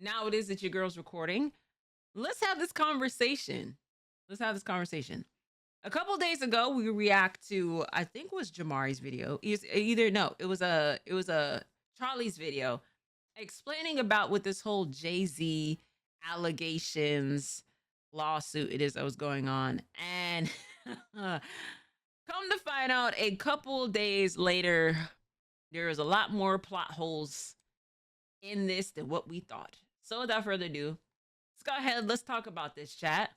now it is that your girl's recording. Let's have this conversation. Let's have this conversation. A couple days ago, we react to, I think it was Jamari's video. Either no, it was a Charlie's video explaining about what this whole Jay-Z allegations lawsuit it is that was going on. And come to find out, a couple days later, there is a lot more plot holes in this than what we thought. So without further ado, let's go ahead. Let's talk about this, chat.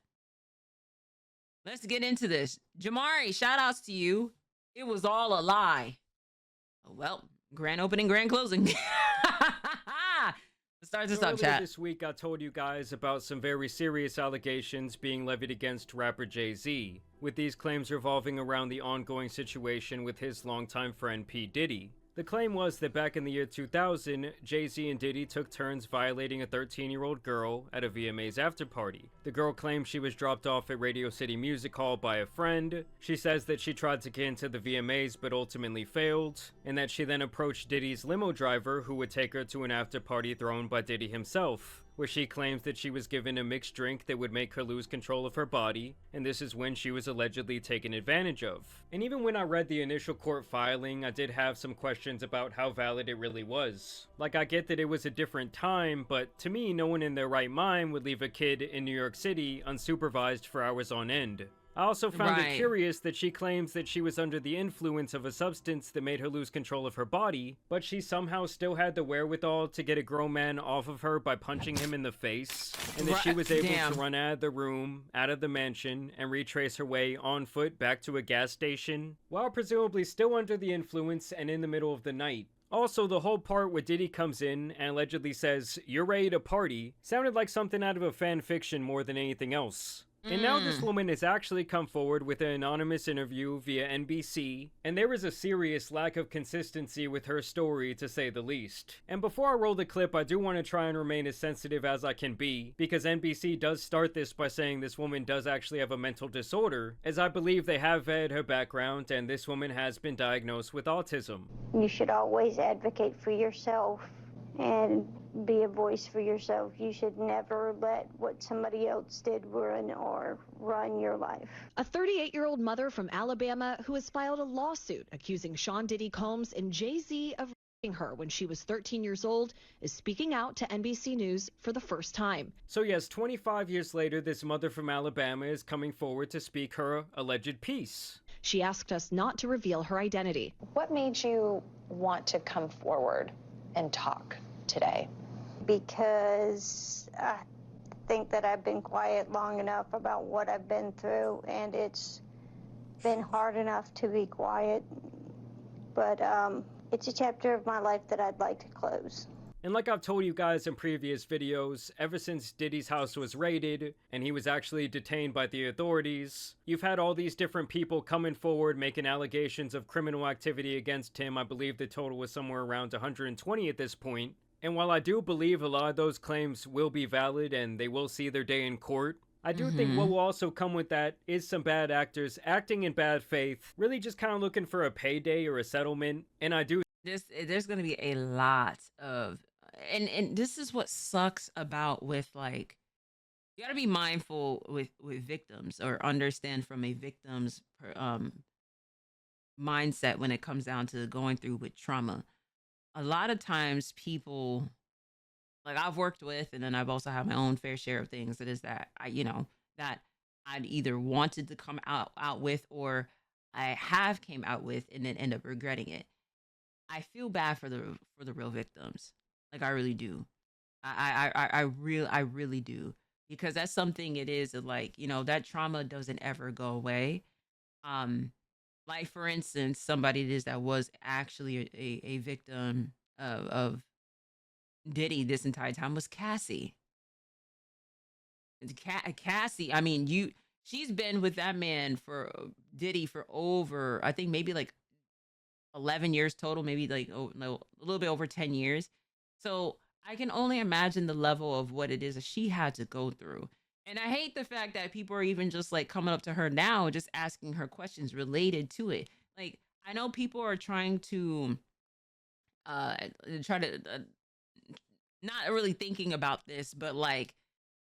Let's get into this. Jamari, shout outs to you. It was all a lie. Oh, well, grand opening, grand closing. Let's start this up, chat. This week, I told you guys about some very serious allegations being levied against rapper Jay-Z, with these claims revolving around the ongoing situation with his longtime friend P. Diddy. The claim was that back in the year 2000, Jay-Z and Diddy took turns violating a 13-year-old girl at a VMA's after party. The girl claimed she was dropped off at Radio City Music Hall by a friend. She says that she tried to get into the VMAs but ultimately failed, and that she then approached Diddy's limo driver who would take her to an after party thrown by Diddy himself, where she claims that she was given a mixed drink that would make her lose control of her body, and this is when she was allegedly taken advantage of. And even when I read the initial court filing, I did have some questions about how valid it really was. Like, I get that it was a different time, but to me, no one in their right mind would leave a kid in New York City unsupervised for hours on end. I also found it curious that she claims that she was under the influence of a substance that made her lose control of her body, but she somehow still had the wherewithal to get a grown man off of her by punching him in the face, and that she was able to run out of the room, out of the mansion, and retrace her way on foot back to a gas station, while presumably still under the influence and in the middle of the night. Also, the whole part where Diddy comes in and allegedly says, "You're ready to party," sounded like something out of a fan fiction more than anything else. And now this woman has actually come forward with an anonymous interview via NBC, and there is a serious lack of consistency with her story, to say the least. And before I roll the clip, I do want to try and remain as sensitive as I can be, because NBC does start this by saying this woman does actually have a mental disorder, as I believe they have vetted her background, and this woman has been diagnosed with autism. You should always advocate for yourself and be a voice for yourself. You should never let what somebody else did run your life. A 38-year-old mother from Alabama who has filed a lawsuit accusing Sean Diddy Combs and Jay-Z of raping her when she was 13 years old is speaking out to NBC News for the first time. So yes, 25 years later, this mother from Alabama is coming forward to speak her alleged piece. She asked us not to reveal her identity. What made you want to come forward and talk today? Because I think that I've been quiet long enough about what I've been through, and it's been hard enough to be quiet, but it's a chapter of my life that I'd like to close. And like I've told you guys in previous videos, ever since Diddy's house was raided, and he was actually detained by the authorities, you've had all these different people coming forward making allegations of criminal activity against him. I believe the total was somewhere around 120 at this point. And while I do believe a lot of those claims will be valid and they will see their day in court, I do think what will also come with that is some bad actors acting in bad faith, really just kind of looking for a payday or a settlement. And I do... There's going to be a lot of... And this is what sucks about with, like, you got to be mindful with victims, or understand from a victim's mindset when it comes down to going through with trauma. A lot of times people, like, I've worked with, and then I've also had my own fair share of things that is that that I'd either wanted to come out with, or I have came out with and then end up regretting it. I feel bad for the real victims. Like, I really do. I really do, because that's something it is that, like, that trauma doesn't ever go away. Like, for instance, somebody it is that was actually a victim of Diddy this entire time was Cassie. Cassie, I mean, she's been with that man for Diddy for over, I think maybe like 11 years total, maybe like a little bit over 10 years. So I can only imagine the level of what it is that she had to go through. And I hate the fact that people are even just like coming up to her now, just asking her questions related to it. Like, I know people are trying to not really thinking about this, but like,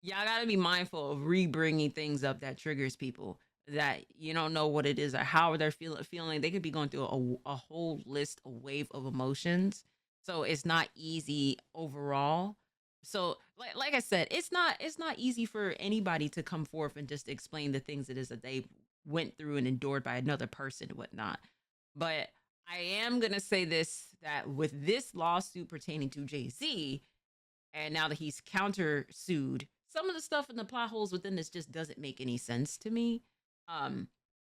y'all gotta be mindful of re-bringing things up that triggers people that you don't know what it is or how they're feeling. They could be going through a whole list, a wave of emotions. So it's not easy overall. So like I said, it's not easy for anybody to come forth and just explain the things it is that they went through and endured by another person and whatnot. But I am gonna say this, that with this lawsuit pertaining to Jay-Z, and now that he's countersued, some of the stuff in the plot holes within this just doesn't make any sense to me. Um,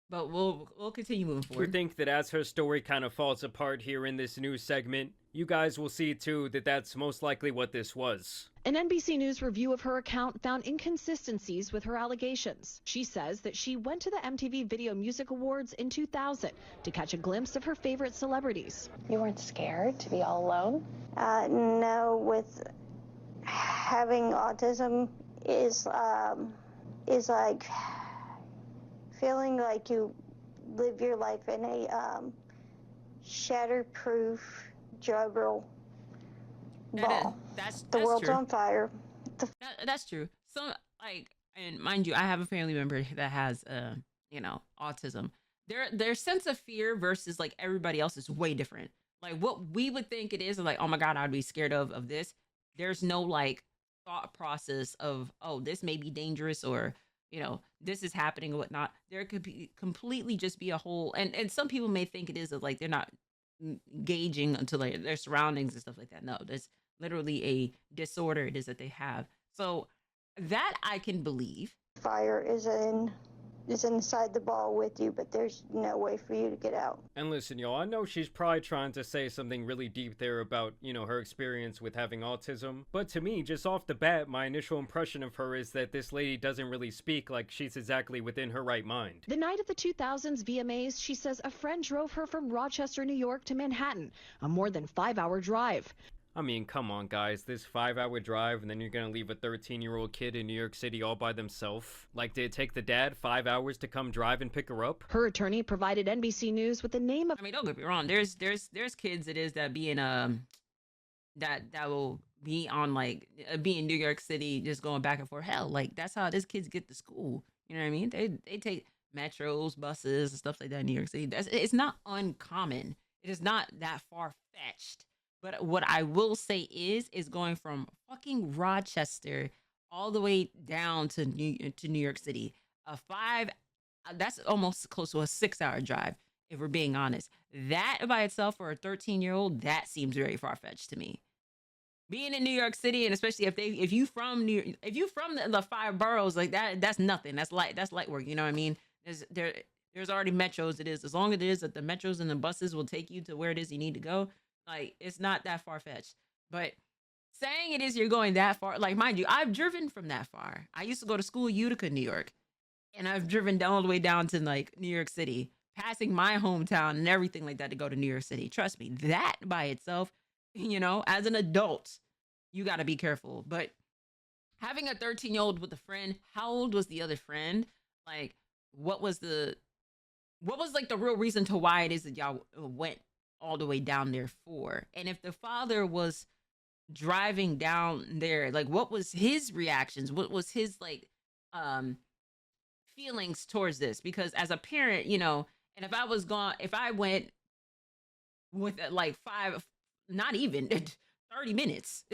but we'll continue moving You forward. think that as her story kind of falls apart here in this news segment, you guys will see too that that's most likely what this was. An NBC News review of her account found inconsistencies with her allegations. She says that she went to the MTV Video Music Awards in 2000 to catch a glimpse of her favorite celebrities. You weren't scared to be all alone? No, with having autism is like feeling like you live your life in a shatterproof gerbil ball. That's The world's true. on fire. That's true. So like, and mind you, I have a family member that has autism. Their sense of fear versus like everybody else is way different. Like what we would think it is like, oh my God, I'd be scared of this. There's no like thought process of, oh, this may be dangerous, or this is happening or whatnot. There could be completely just be a whole, and some people may think it is like they're not gauging until like their surroundings and stuff like that. No, there's literally a disorder it is that they have. So that I can believe. Fire is inside the ball with you, but there's no way for you to get out. And listen, y'all, I know she's probably trying to say something really deep there about, her experience with having autism. But to me, just off the bat, my initial impression of her is that this lady doesn't really speak like she's exactly within her right mind. The night of the 2000s VMAs, she says a friend drove her from Rochester, New York to Manhattan, a more than 5-hour drive. I mean, come on, guys. This 5-hour drive, and then you're gonna leave a 13-year-old kid in New York City all by themselves? Like, did it take the dad 5 hours to come drive and pick her up? Her attorney provided NBC News with the name of... I mean, don't get me wrong. There's kids it is that be in that will be on like be in New York City just going back and forth. Hell, like that's how these kids get to school. You know what I mean? They take metros, buses, and stuff like that in New York City. It's not uncommon. It is not that far fetched. But what I will say is going from fucking Rochester all the way down to New York City, that's almost close to a 6-hour drive, if we're being honest. That by itself for a 13-year-old, that seems very far-fetched to me. Being in New York City, and especially if you from the 5 boroughs, like that's nothing. That's light work. You know what I mean? There's already metros. It is, as long as it is that the metros and the buses will take you to where it is you need to go. Like, it's not that far-fetched. But saying it is you're going that far, like, mind you, I've driven from that far. I used to go to school in Utica, New York. And I've driven down all the way down to, like, New York City, passing my hometown and everything like that to go to New York City. Trust me, that by itself, as an adult, you got to be careful. But having a 13-year-old with a friend, how old was the other friend? Like, what was like the real reason to why it is that y'all went all the way down there for? And if the father was driving down there, like what was his reactions? What was his like feelings towards this? Because as a parent, and if I went with like 5, not even 30 minutes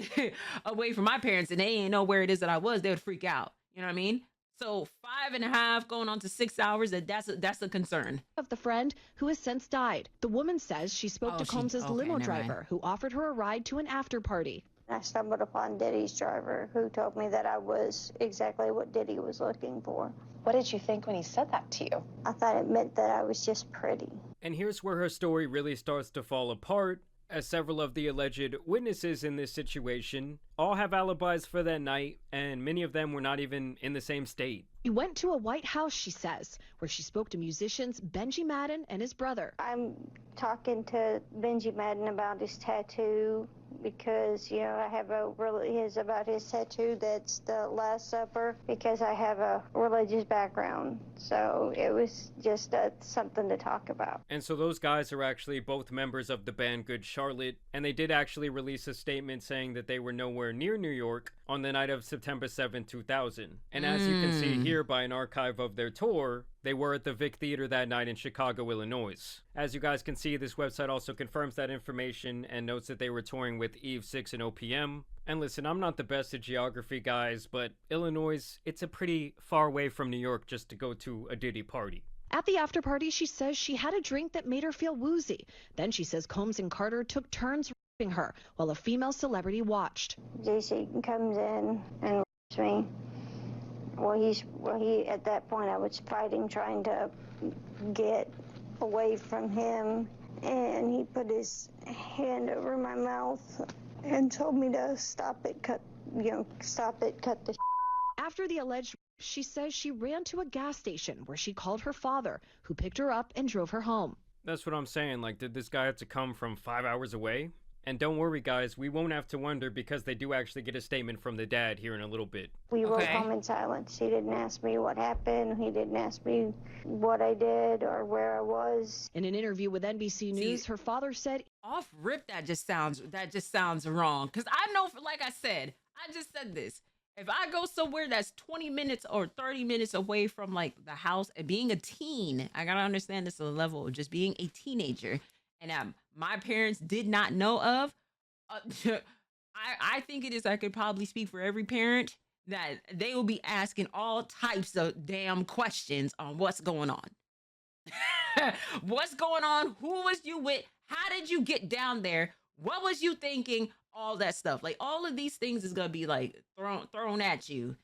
away from my parents and they ain't know where it is that I was, they would freak out. You know what I mean? So 5.5 going on to 6 hours, that's a concern. Of the friend who has since died. The woman says she spoke to Combs's limo driver who offered her a ride to an after party. I stumbled upon Diddy's driver, who told me that I was exactly what Diddy was looking for. What did you think when he said that to you? I thought it meant that I was just pretty. And here's where her story really starts to fall apart, as several of the alleged witnesses in this situation all have alibis for that night, and many of them were not even in the same state. She went to a White House, she says, where she spoke to musicians Benji Madden and his brother. I'm talking to Benji Madden about his tattoo because, you know, I have a about his tattoo that's the Last Supper, because I have a religious background. So it was just something to talk about. And so those guys are actually both members of the band Good Charlotte, and they did actually release a statement saying that they were nowhere near New York on the night of September 7, 2000. And as you can see here by an archive of their tour, they were at the Vic Theater that night in Chicago, Illinois. As you guys can see, this website also confirms that information and notes that they were touring with Eve 6 and OPM. And listen, I'm not the best at geography, guys, but Illinois, it's a pretty far away from New York just to go to a Diddy party. At the after party, she says she had a drink that made her feel woozy. Then she says Combs and Carter took turns raping her while a female celebrity watched. JC comes in and rapes me. He at that point I was fighting, trying to get away from him, and he put his hand over my mouth and told me to stop it, cut the. After the alleged, she says she ran to a gas station where she called her father, who picked her up and drove her home. That's what I'm saying. Like, did this guy have to come from 5 hours away? And don't worry, guys, we won't have to wonder because they do actually get a statement from the dad here in a little bit. We rode home in silence. He didn't ask me what happened. He didn't ask me what I did or where I was. In an interview with NBC News, her father said, Off rip, that just sounds wrong. Because I know, like I said, I just said this. If I go somewhere that's 20 minutes or 30 minutes away from like the house and being a teen, I gotta understand this at a level of just being a teenager, and my parents did not know of, I think it is, I could probably speak for every parent, that they will be asking all types of damn questions on what's going on. What's going on? Who was you with? How did you get down there? What was you thinking? All that stuff. Like, all of these things is gonna be like thrown at you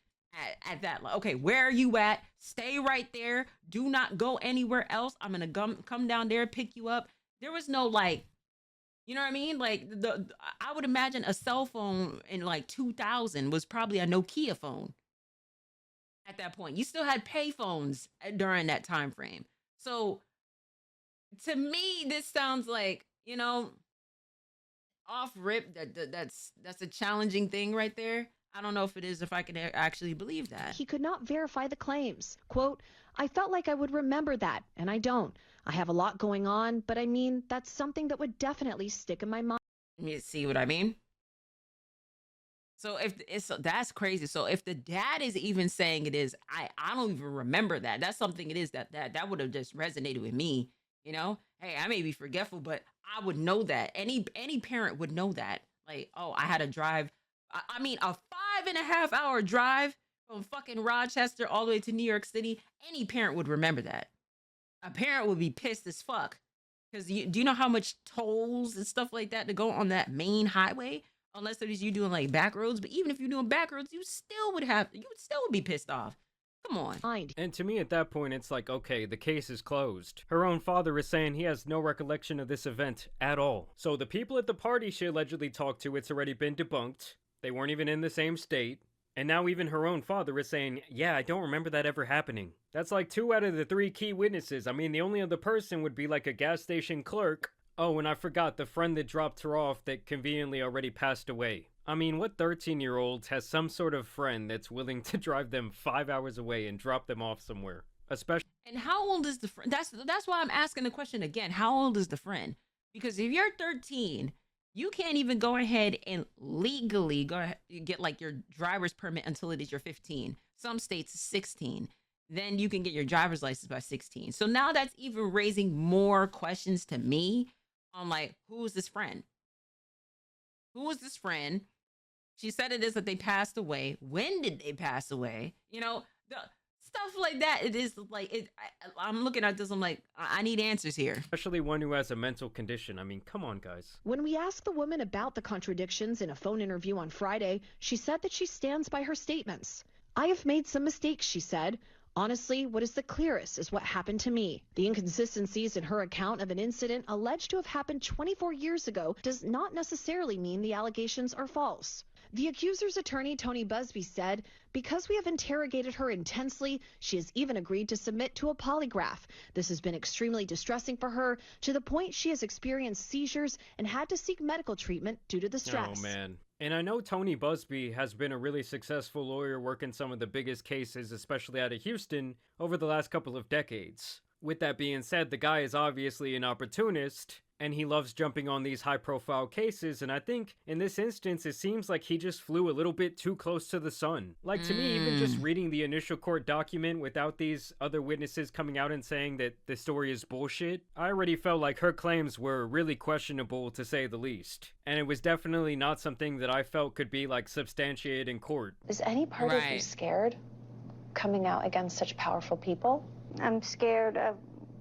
at that. Okay, where are you at? Stay right there. Do not go anywhere else. I'm gonna come down there, pick you up. There was no, like, you know what I mean? Like, I would imagine a cell phone in like 2000 was probably a Nokia phone at that point. You still had pay phones during that time frame. So to me, this sounds like, you know, off rip, that's a challenging thing right there. I don't know if it is, if I can actually believe that. He could not verify the claims. Quote, I felt like I would remember that, and I don't. I have a lot going on, but I mean, that's something that would definitely stick in my mind. You see what I mean? So that's crazy. So if the dad is even saying it is, I don't even remember that. That's something it is that would have just resonated with me. You know, hey, I may be forgetful, but I would know that. Any parent would know that. Like, oh, I had to drive. I mean, a 5.5 hour drive from fucking Rochester all the way to New York City. Any parent would remember that. A parent would be pissed as fuck. Because do you know how much tolls and stuff like that to go on that main highway? Unless it is you doing like back roads. But even if you're doing back roads, you would still be pissed off. Come on. And to me at that point, it's like, okay, the case is closed. Her own father is saying he has no recollection of this event at all. So the people at the party she allegedly talked to, it's already been debunked. They weren't even in the same state. And now even her own father is saying, yeah, I don't remember that ever happening. That's like 2 out of the 3 key witnesses. I mean, the only other person would be like a gas station clerk. Oh, and I forgot the friend that dropped her off that conveniently already passed away. I mean, what 13-year-old has some sort of friend that's willing to drive them 5 hours away and drop them off somewhere? Especially. And how old is the friend? That's why I'm asking the question again. How old is the friend? Because if you're 13, you can't even go ahead and legally get like your driver's permit until it is your 15. Some states 16. Then you can get your driver's license by 16. So now that's even raising more questions to me on like, who is this friend? Who is this friend? She said it is that they passed away. When did they pass away? You know, the stuff like that. It is like, I'm looking at this, I'm like, I need answers here. Especially one who has a mental condition. I mean, come on, guys. When we asked the woman about the contradictions in a phone interview on Friday, she said that she stands by her statements. I have made some mistakes, she said. Honestly, what is the clearest is what happened to me. The inconsistencies in her account of an incident alleged to have happened 24 years ago does not necessarily mean the allegations are false. The accuser's attorney, Tony Busby, said, because we have interrogated her intensely, she has even agreed to submit to a polygraph. This has been extremely distressing for her, to the point she has experienced seizures and had to seek medical treatment due to the stress. Oh, man. And I know Tony Busby has been a really successful lawyer working some of the biggest cases, especially out of Houston, over the last couple of decades. With that being said, the guy is obviously an opportunist, and he loves jumping on these high-profile cases, and I think, in this instance, it seems like he just flew a little bit too close to the sun. Like, to me, even just reading the initial court document without these other witnesses coming out and saying that the story is bullshit, I already felt like her claims were really questionable, to say the least. And it was definitely not something that I felt could be, like, substantiated in court. Is any part of you scared coming out against such powerful people? I'm scared of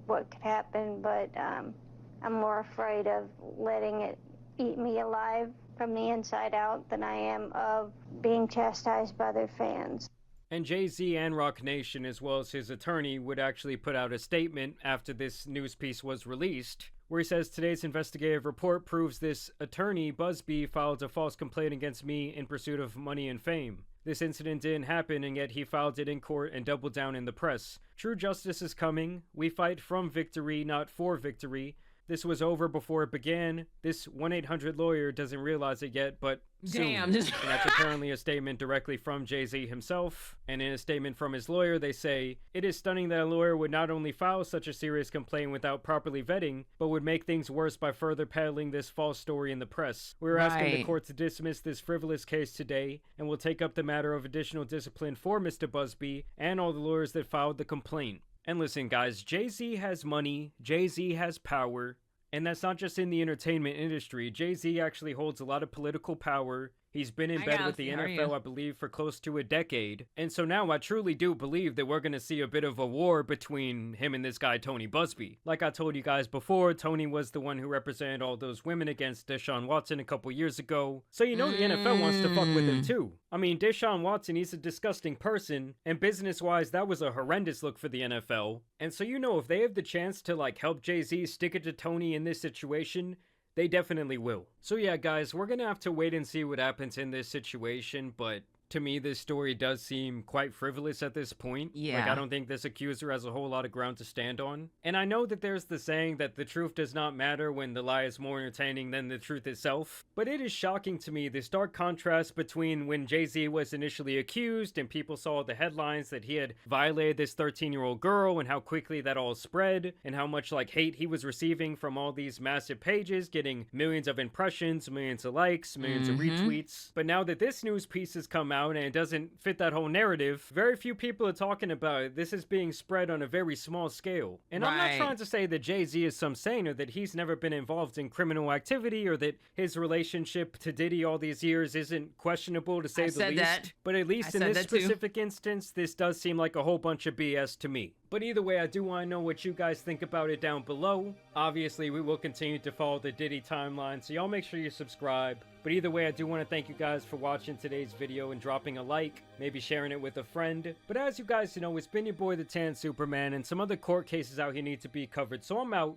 what could happen, but I'm more afraid of letting it eat me alive from the inside out than I am of being chastised by their fans. And Jay-Z and Rock Nation, as well as his attorney, would actually put out a statement after this news piece was released, where he says, today's investigative report proves this attorney, Busby, filed a false complaint against me in pursuit of money and fame. This incident didn't happen, and yet he filed it in court and doubled down in the press. True justice is coming. We fight from victory, not for victory. This was over before it began. This 1-800 lawyer doesn't realize it yet, but soon. Damn. And that's apparently a statement directly from Jay-Z himself. And in a statement from his lawyer, they say, it is stunning that a lawyer would not only file such a serious complaint without properly vetting, but would make things worse by further peddling this false story in the press. We're asking the court to dismiss this frivolous case today, and will take up the matter of additional discipline for Mr. Busby and all the lawyers that filed the complaint. And listen, guys, Jay-Z has money, Jay-Z has power, and that's not just in the entertainment industry. Jay-Z actually holds a lot of political power. He's been in bed with the NFL, I believe, for close to a decade. And so now I truly do believe that we're going to see a bit of a war between him and this guy, Tony Busby. Like I told you guys before, Tony was the one who represented all those women against Deshaun Watson a couple years ago. So you know the NFL wants to fuck with him too. I mean, Deshaun Watson, he's a disgusting person. And business-wise, that was a horrendous look for the NFL. And so you know if they have the chance to like help Jay-Z stick it to Tony in this situation, they definitely will. So yeah, guys, we're gonna have to wait and see what happens in this situation, but to me, this story does seem quite frivolous at this point. Yeah. Like, I don't think this accuser has a whole lot of ground to stand on. And I know that there's the saying that the truth does not matter when the lie is more entertaining than the truth itself. But it is shocking to me, this stark contrast between when Jay-Z was initially accused and people saw the headlines that he had violated this 13-year-old girl and how quickly that all spread and how much, like, hate he was receiving from all these massive pages, getting millions of impressions, millions of likes, millions of retweets. But now that this news piece has come out and it doesn't fit that whole narrative, very few people are talking about it. This is being spread on a very small scale. And I'm not trying to say that Jay-Z is some saint or that he's never been involved in criminal activity or that his relationship to Diddy all these years isn't questionable, to say the least. But at least in this specific instance, this does seem like a whole bunch of BS to me. But either way, I do want to know what you guys think about it down below. Obviously, we will continue to follow the Diddy timeline, so y'all make sure you subscribe. But either way, I do want to thank you guys for watching today's video and dropping a like, maybe sharing it with a friend. But as you guys know, it's been your boy, the Tan Superman, and some other court cases out here need to be covered. So I'm out.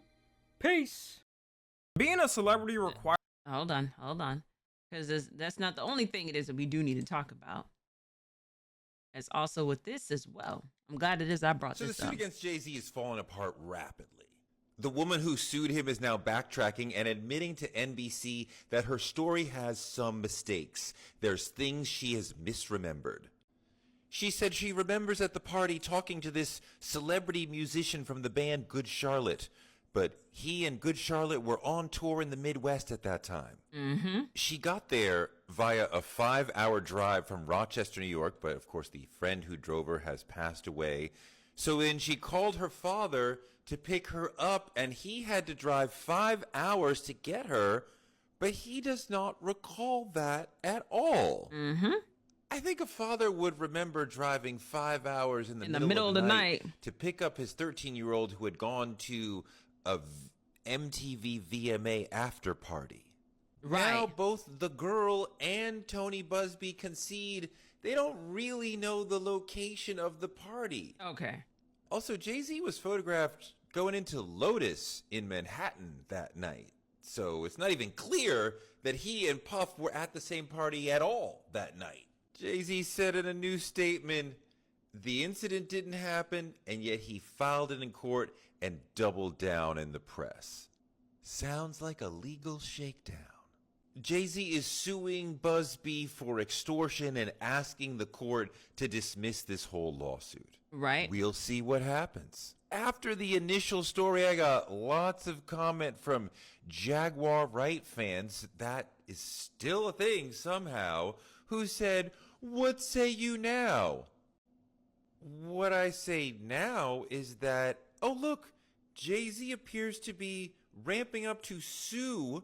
Peace! Being a celebrity requires... Hold on. Because that's not the only thing it is that we do need to talk about. It's also with this as well. I'm glad it is I brought this up. So the suit against Jay-Z is falling apart rapidly. The woman who sued him is now backtracking and admitting to NBC that her story has some mistakes. There's things she has misremembered. She said she remembers at the party talking to this celebrity musician from the band Good Charlotte, but he and Good Charlotte were on tour in the Midwest at that time. She got there via a 5-hour drive from Rochester, New York, but of course the friend who drove her has passed away. So then she called her father to pick her up, and he had to drive 5 hours to get her, but he does not recall that at all. I think a father would remember driving 5 hours in the middle of the night to pick up his 13-year-old who had gone to a MTV VMA after party. Now both the girl and Tony Busby concede they don't really know the location of the party. Okay. Also, Jay-Z was photographed going into Lotus in Manhattan that night. So it's not even clear that he and Puff were at the same party at all that night. Jay-Z said in a new statement, the incident didn't happen, and yet he filed it in court and doubled down in the press. Sounds like a legal shakedown. Jay-Z is suing Busby for extortion and asking the court to dismiss this whole lawsuit. Right. We'll see what happens. After the initial story, I got lots of comment from Jaguar Wright fans, that is still a thing somehow, who said, what say you now? What I say now is that, oh look, Jay-Z appears to be ramping up to sue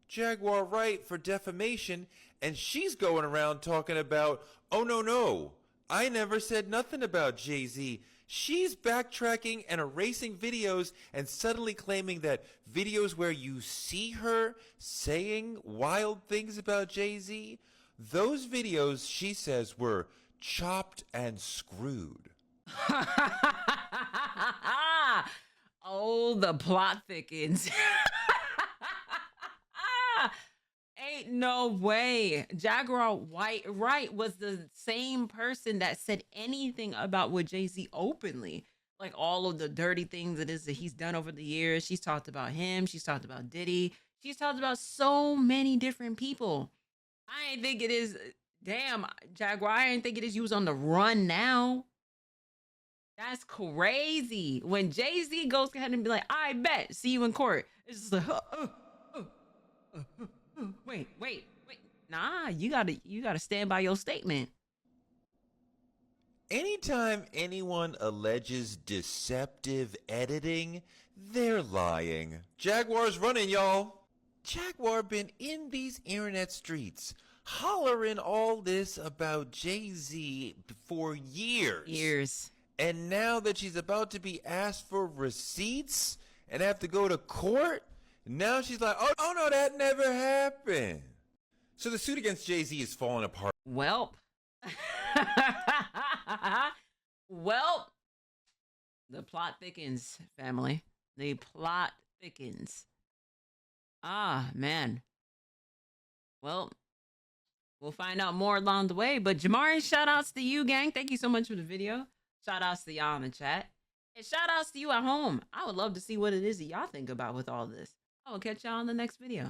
Jaguar Wright for defamation, and she's going around talking about, oh no, I never said nothing about Jay-Z. She's backtracking and erasing videos and suddenly claiming that videos where you see her saying wild things about Jay-Z, those videos, she says, were chopped and screwed. Oh, the plot thickens. Ain't no way. Jaguar Wright was the same person that said anything about what Jay-Z openly. Like all of the dirty things it is that he's done over the years. She's talked about him. She's talked about Diddy. She's talked about so many different people. I ain't think it is. Damn, Jaguar, I ain't think it is you was on the run now. That's crazy. When Jay-Z goes ahead and be like, I bet, see you in court. It's just like, wait. Nah, you gotta stand by your statement. Anytime anyone alleges deceptive editing, they're lying. Jaguar's running, y'all. Jaguar been in these internet streets hollering all this about Jay-Z for years. And now that she's about to be asked for receipts and have to go to court, now she's like, oh no, that never happened. So the suit against Jay-Z is falling apart. Welp. The plot thickens, family. The plot thickens. Ah, man. Well, we'll find out more along the way. But Jamari, shout outs to you, gang. Thank you so much for the video. Shout outs to y'all in the chat. And shout outs to you at home. I would love to see what it is that y'all think about with all this. I will catch y'all in the next video.